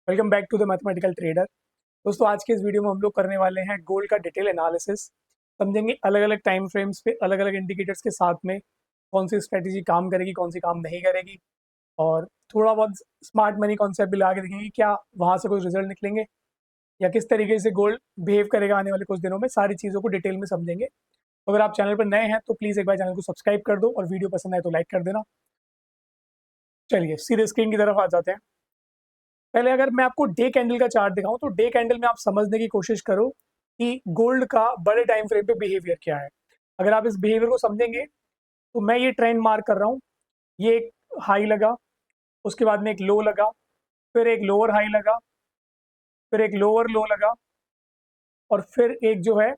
Welcome back to the mathematical trader. दोस्तों, आज के इस वीडियो में हम लोग करने वाले हैं गोल्ड का डिटेल एनालिसिस। समझेंगे अलग अलग टाइम फ्रेम्स पे अलग अलग इंडिकेटर्स के साथ में कौन सी स्ट्रेटेजी काम करेगी, कौन सी काम नहीं करेगी, और थोड़ा बहुत स्मार्ट मनी कॉन्सेप्ट भी ला के देखेंगे क्या वहाँ से कुछ रिजल्ट निकलेंगे या किस तरीके से गोल्ड बिहेव करेगा आने वाले कुछ दिनों में। सारी चीज़ों को डिटेल में समझेंगे। तो अगर आप चैनल पर नए हैं तो प्लीज़ एक बार चैनल को सब्सक्राइब कर दो और वीडियो पसंद आए तो लाइक कर देना। चलिए सीधे स्क्रीन की तरफ आ जाते हैं। पहले अगर मैं आपको डे कैंडल का चार्ट दिखाऊं तो डे कैंडल में आप समझने की कोशिश करो कि गोल्ड का बड़े टाइम फ्रेम पे बिहेवियर क्या है। अगर आप इस बिहेवियर को समझेंगे तो मैं ये ट्रेंड मार्क कर रहा हूँ। ये एक हाई लगा, उसके बाद में एक लो लगा, फिर एक लोअर हाई लगा, फिर एक लोअर लो लगा, और फिर एक जो है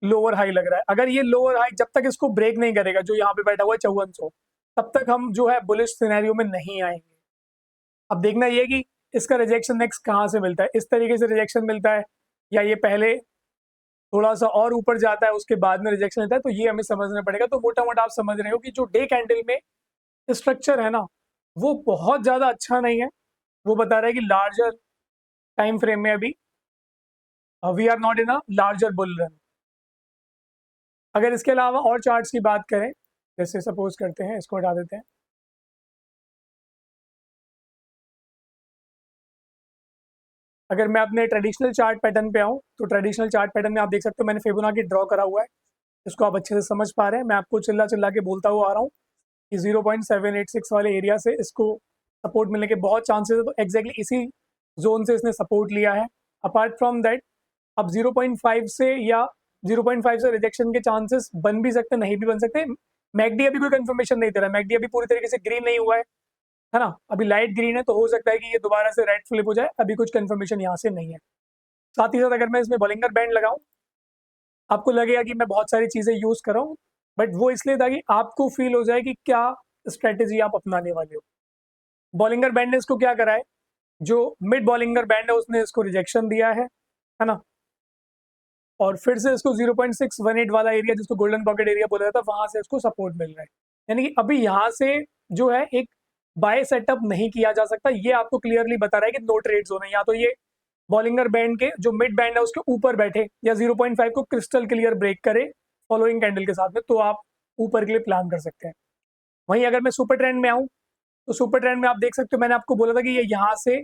लोअर हाई लग रहा है। अगर ये लोअर हाई जब तक इसको ब्रेक नहीं करेगा, जो यहाँ पे बैठा हुआ है 5400, तब तक हम जो है बुलिश सिनेरियो में नहीं आएंगे। अब देखना ये कि इसका रिजेक्शन नेक्स्ट कहाँ से मिलता है। इस तरीके से रिजेक्शन मिलता है या ये पहले थोड़ा सा और ऊपर जाता है उसके बाद में रिजेक्शन लेता है, तो ये हमें समझना पड़ेगा। तो मोटा मोटा आप समझ रहे हो कि जो डे कैंडल में स्ट्रक्चर है ना, वो बहुत ज़्यादा अच्छा नहीं है। वो बता रहा है कि लार्जर टाइम फ्रेम में अभी we are not in a larger bull run. अगर इसके अलावा और चार्ट्स की बात करें, जैसे सपोज करते हैं, इसको हटा देते हैं। अगर मैं अपने ट्रेडिशनल चार्ट पैटर्न पे आऊँ तो ट्रेडिशनल चार्ट पैटर्न में आप देख सकते हो मैंने फिबोनाची ड्रॉ करा हुआ है। इसको आप अच्छे से समझ पा रहे हैं। मैं आपको चिल्ला चिल्ला के बोलता हुआ आ रहा हूँ कि 0.786 वाले एरिया से इसको सपोर्ट मिलने के बहुत चांसेस है। तो एग्जैक्टली इसी जोन से इसने सपोर्ट लिया है। अपार्ट फ्रॉम दैट अब 0.5 से या 0.5 से रिजेक्शन के चांसेस बन भी सकते, नहीं भी बन सकते। मैकडी अभी कोई कंफर्मेशन नहीं दे रहा। मैकडी अभी पूरी तरीके से ग्रीन नहीं हुआ है ना, अभी लाइट ग्रीन है। तो हो सकता है कि ये दोबारा से रेड फ्लिप हो जाए। अभी कुछ कंफर्मेशन यहाँ से नहीं है। साथ ही साथ अगर मैं इसमें बॉलिंगर बैंड लगाऊं, आपको लगेगा कि मैं बहुत सारी चीज़ें यूज़ कर रहा हूँ, बट वो इसलिए था कि आपको फील हो जाए कि क्या स्ट्रेटेजी आप अपनाने वाले हो। बॉलिंगर बैंड ने इसको क्या करा है, जो मिड बॉलिंगर बैंड है उसने इसको रिजेक्शन दिया है ना, और फिर से इसको 0.618 वाला एरिया जिसको गोल्डन पॉकेट एरिया बोला जाता है, वहां से इसको सपोर्ट मिल रहा है। यानी कि अभी यहाँ से जो है एक बाय सेटअप नहीं किया जा सकता। ये आपको क्लियरली बता रहा है कि नो ट्रेड जोन है। या तो ये बॉलिंगर बैंड के जो मिड बैंड है उसके ऊपर बैठे या 0.5 को क्रिस्टल क्लियर ब्रेक करे फॉलोइंग कैंडल के साथ में, तो आप ऊपर के लिए प्लान कर सकते हैं। वहीं अगर मैं सुपर ट्रेंड में आऊँ तो सुपर ट्रेंड में आप देख सकते हो मैंने आपको बोला था कि ये यहाँ से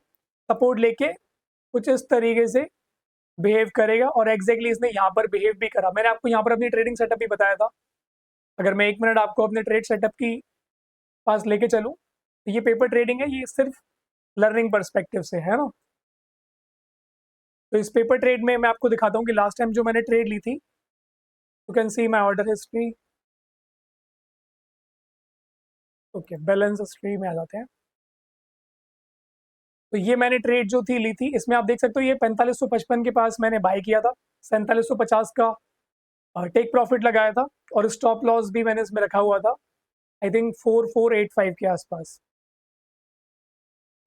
सपोर्ट लेके कुछ इस तरीके से बिहेव करेगा, और एग्जैक्टली इसने यहाँ पर बिहेव भी करा। मैंने आपको यहाँ पर अपनी ट्रेडिंग सेटअप भी बताया था। अगर मैं 1 मिनट आपको अपने ट्रेड सेटअप की पास लेके चलूँ तो ये पेपर ट्रेडिंग है, ये सिर्फ लर्निंग पर्सपेक्टिव से है ना। तो इस पेपर ट्रेड में मैं आपको दिखाता हूँ कि लास्ट टाइम जो मैंने ट्रेड ली थी, you can see my order history. Okay, balance history में आ जाते हैं। तो ये मैंने ट्रेड जो थी ली थी, इसमें आप देख सकते हो ये 4555 के पास मैंने बाय किया था। 4750 का टेक प्रॉफिट लगाया था, और स्टॉप लॉस भी मैंने इसमें रखा हुआ था आई थिंक 4485 के आसपास।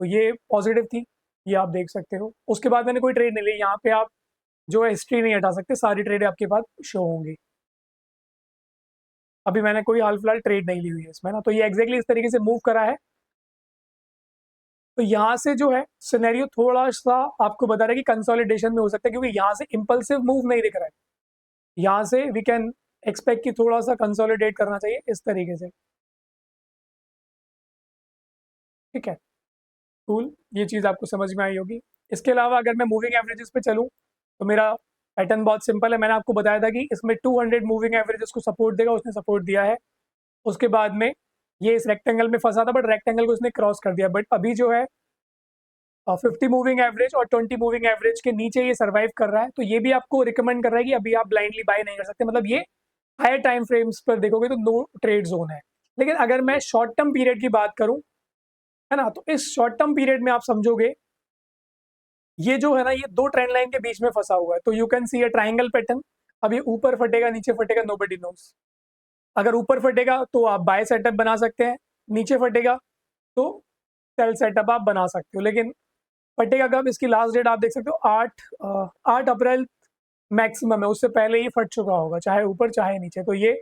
तो ये पॉजिटिव थी, ये आप देख सकते हो। उसके बाद मैंने कोई ट्रेड नहीं ली। यहाँ पे आप जो है हिस्ट्री नहीं हटा सकते, सारी ट्रेड आपके पास शो होंगी। अभी मैंने कोई हाल फिलहाल ट्रेड नहीं ली हुई है इसमें ना। तो ये एग्जैक्टली इस तरीके से मूव करा है। तो यहाँ से जो है सिनेरियो थोड़ा सा आपको बता रहा है कि कंसोलिडेशन में हो सकता है, क्योंकि यहाँ से इंपल्सिव मूव नहीं दिख रहा है। यहाँ से वी कैन एक्सपेक्ट कि थोड़ा सा कंसोलिडेट करना चाहिए इस तरीके से। ठीक है, कूल, ये चीज़ आपको समझ में आई होगी। इसके अलावा अगर मैं मूविंग एवरेजेस पे चलूँ तो मेरा पैटर्न बहुत सिंपल है। मैंने आपको बताया था कि इसमें 200 मूविंग एवरेजेस को सपोर्ट देगा, उसने सपोर्ट दिया है। उसके बाद में ये इस रेक्टेंगल में फंसा था, बट रेक्टेंगल को इसने क्रॉस कर दिया। बट अभी जो है 50 मूविंग एवरेज और 20 मूविंग एवरेज के नीचे ये सर्वाइव कर रहा है। तो ये भी आपको रिकमेंड कर रहा है कि अभी आप ब्लाइंडली बाय नहीं कर सकते। मतलब ये हायर टाइम फ्रेम्स पर देखोगे तो नो ट्रेड जोन है। लेकिन अगर मैं शॉर्ट टर्म पीरियड की बात करूं, है ना, तो इस शॉर्ट टर्म पीरियड में आप समझोगे ये जो है ना, ये दो ट्रेंड लाइन के बीच में फंसा हुआ है। तो you can see a triangle pattern. अब ये ऊपर फटेगा नीचे फटेगा, नोबडी नोस। अगर ऊपर फटेगा तो आप बाय सेटअप बना सकते हैं, नीचे फटेगा तो सेल सेटअप आप बना सकते हो। लेकिन फटेगा कब, इसकी लास्ट डेट आप देख सकते हो 8 अप्रैल मैक्सिमम है। उससे पहले ये फट चुका होगा, चाहे ऊपर चाहे नीचे। तो ये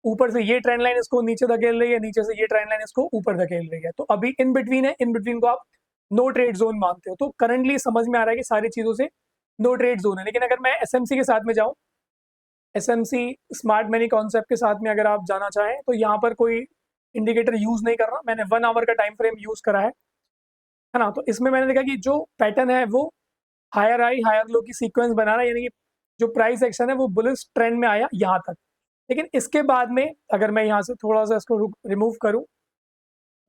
ऊपर से ये ट्रेंड लाइन इसको नीचे धकेल रही है, नीचे से ये ट्रेंड लाइन इसको ऊपर धकेल रही है। तो अभी इन बिटवीन है, इन बिटवीन को आप नो ट्रेड जोन मानते हो। तो करंटली समझ में आ रहा है कि सारी चीज़ों से नो ट्रेड जोन है। लेकिन अगर मैं एसएमसी के साथ में जाऊँ, एसएमसी स्मार्ट मनी कॉन्सेप्ट के साथ में अगर आप जाना चाहें, तो यहाँ पर कोई इंडिकेटर यूज़ नहीं कर रहा, मैंने 1 आवर का टाइम फ्रेम यूज़ करा है ना। तो इसमें मैंने देखा कि जो पैटर्न है वो हायर हाई हायर लो की सीक्वेंस बना रहा है, यानी कि जो प्राइस एक्शन है वो बुलिश ट्रेंड में आया यहाँ तक। लेकिन इसके बाद में अगर मैं यहाँ से थोड़ा सा इसको रिमूव करूँ,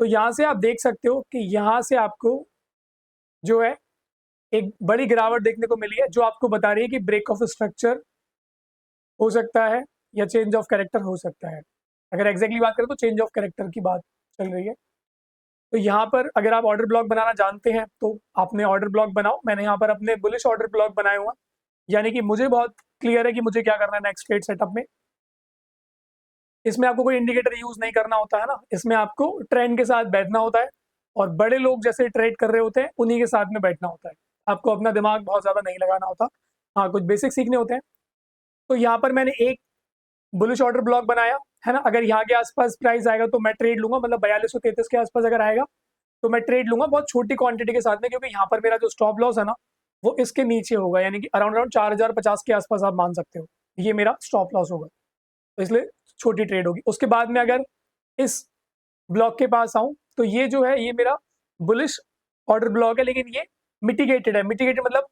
तो यहाँ से आप देख सकते हो कि यहाँ से आपको जो है एक बड़ी गिरावट देखने को मिली है, जो आपको बता रही है कि ब्रेक ऑफ स्ट्रक्चर हो सकता है या चेंज ऑफ कैरेक्टर हो सकता है। अगर एग्जैक्टली बात करें तो चेंज ऑफ कैरेक्टर की बात चल रही है। तो यहाँ पर अगर आप ऑर्डर ब्लॉक बनाना जानते हैं तो आपने ऑर्डर ब्लॉक बनाओ। मैंने यहाँ पर अपने बुलिश ऑर्डर ब्लॉक बनाए हुए हैं, यानी कि मुझे बहुत क्लियर है कि मुझे क्या करना है नेक्स्ट ट्रेड सेटअप में। इसमें आपको कोई इंडिकेटर यूज नहीं करना होता है ना, इसमें आपको ट्रेंड के साथ बैठना होता है और बड़े लोग जैसे ट्रेड कर रहे होते हैं उन्हीं के साथ में बैठना होता है। आपको अपना दिमाग बहुत ज़्यादा नहीं लगाना होता, हाँ कुछ बेसिक सीखने होते हैं। तो यहाँ पर मैंने एक बुलिश ऑर्डर ब्लॉक बनाया है ना। अगर यहाँ के आसपास प्राइस आएगा तो मैं ट्रेड लूंगा, मतलब 4233 के आसपास अगर आएगा तो मैं ट्रेड लूंगा बहुत छोटी क्वांटिटी के साथ में, क्योंकि यहाँ पर मेरा जो स्टॉप लॉस है ना वो इसके नीचे होगा, यानी कि अराउंड 4050 के आसपास आप मान सकते हो ये मेरा स्टॉप लॉस होगा। तो इसलिए छोटी ट्रेड होगी। उसके बाद में अगर इस ब्लॉक के पास आऊं तो ये जो है ये मेरा बुलिश ऑर्डर ब्लॉक है, लेकिन ये मिटिगेटेड है। मिटिगेटेड मतलब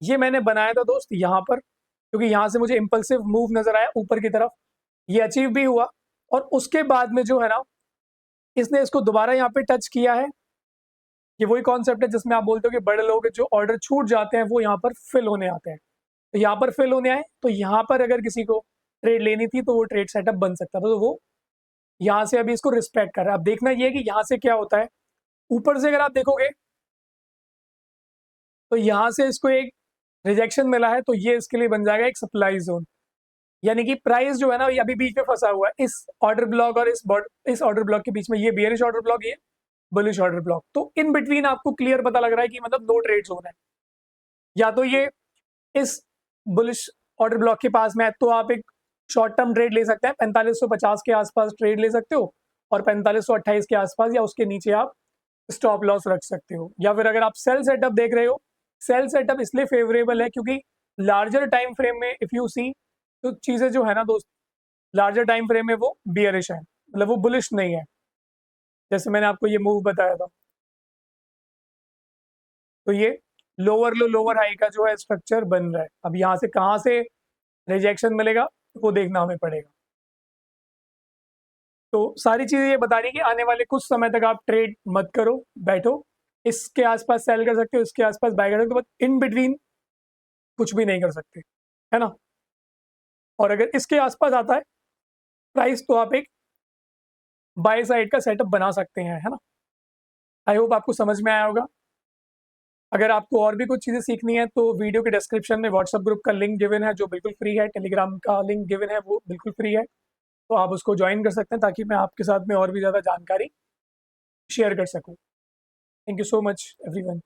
ये मैंने बनाया था दोस्त यहाँ पर, क्योंकि यहाँ से मुझे इम्पल्सिव मूव नजर आया ऊपर की तरफ, ये अचीव भी हुआ। और उसके बाद में जो है ना इसने इसको दोबारा यहाँ पे टच किया है। ये वही कॉन्सेप्ट है जिसमें आप बोलते हो कि बड़े लोग जो ऑर्डर छूट जाते हैं वो यहाँ पर फिल होने आते हैं। तो यहाँ पर फिल होने आए तो यहाँ पर अगर किसी को ट्रेड लेनी थी तो वो ट्रेड सेटअप बन सकता था, तो वो यहाँ से अभी इसको रिस्पेक्ट कर रहा है। अब देखना ये है कि यहाँ से क्या होता है। ऊपर से अगर आप देखोगे तो यहाँ से इसको एक रिजेक्शन मिला है, तो ये इसके लिए बन जाएगा एक सप्लाई जोन, यानी कि प्राइस जो है ना ये अभी बीच में फंसा हुआ है इस ऑर्डर ब्लॉक और इस ऑर्डर ब्लॉक के बीच में। ये बियरिश ऑर्डर ब्लॉक, ये बुलिश ऑर्डर ब्लॉक। तो इन बिटवीन आपको क्लियर पता लग रहा है कि मतलब नो ट्रेड जोन है। या तो ये इस बुलिश ऑर्डर ब्लॉक के पास में है तो आप एक शॉर्ट टर्म ट्रेड ले सकते हैं, 4550 के आसपास ट्रेड ले सकते हो, और 4528 के आसपास या उसके नीचे आप स्टॉप लॉस रख सकते हो। या फिर अगर आप सेल सेटअप देख रहे हो, सेल सेटअप इसलिए फेवरेबल है क्योंकि लार्जर टाइम फ्रेम में इफ यू सी तो चीज़ें जो है ना दोस्त, लार्जर टाइम फ्रेम में वो बियरिश है, मतलब वो बुलिश नहीं है, जैसे मैंने आपको ये मूव बताया था। तो ये लोअर लो लोअर हाई का जो है स्ट्रक्चर बन रहा है। अब यहाँ से कहाँ से रिजेक्शन मिलेगा वो देखना हमें पड़ेगा। तो सारी चीज़ें ये बता रही है कि आने वाले कुछ समय तक आप ट्रेड मत करो, बैठो। इसके आसपास सेल कर सकते हो, इसके आसपास बाय कर सकते हो, बट इन बिटवीन कुछ भी नहीं कर सकते, है ना। और अगर इसके आसपास आता है प्राइस तो आप एक बाय साइड का सेटअप बना सकते हैं, है ना। आई होप आपको समझ में आया होगा। अगर आपको और भी कुछ चीज़ें सीखनी है तो वीडियो के डिस्क्रिप्शन में व्हाट्सएप ग्रुप का लिंक गिवन है जो बिल्कुल फ्री है, टेलीग्राम का लिंक गिवन है वो बिल्कुल फ्री है, तो आप उसको ज्वाइन कर सकते हैं ताकि मैं आपके साथ में और भी ज़्यादा जानकारी शेयर कर सकूँ। Thank you so much everyone.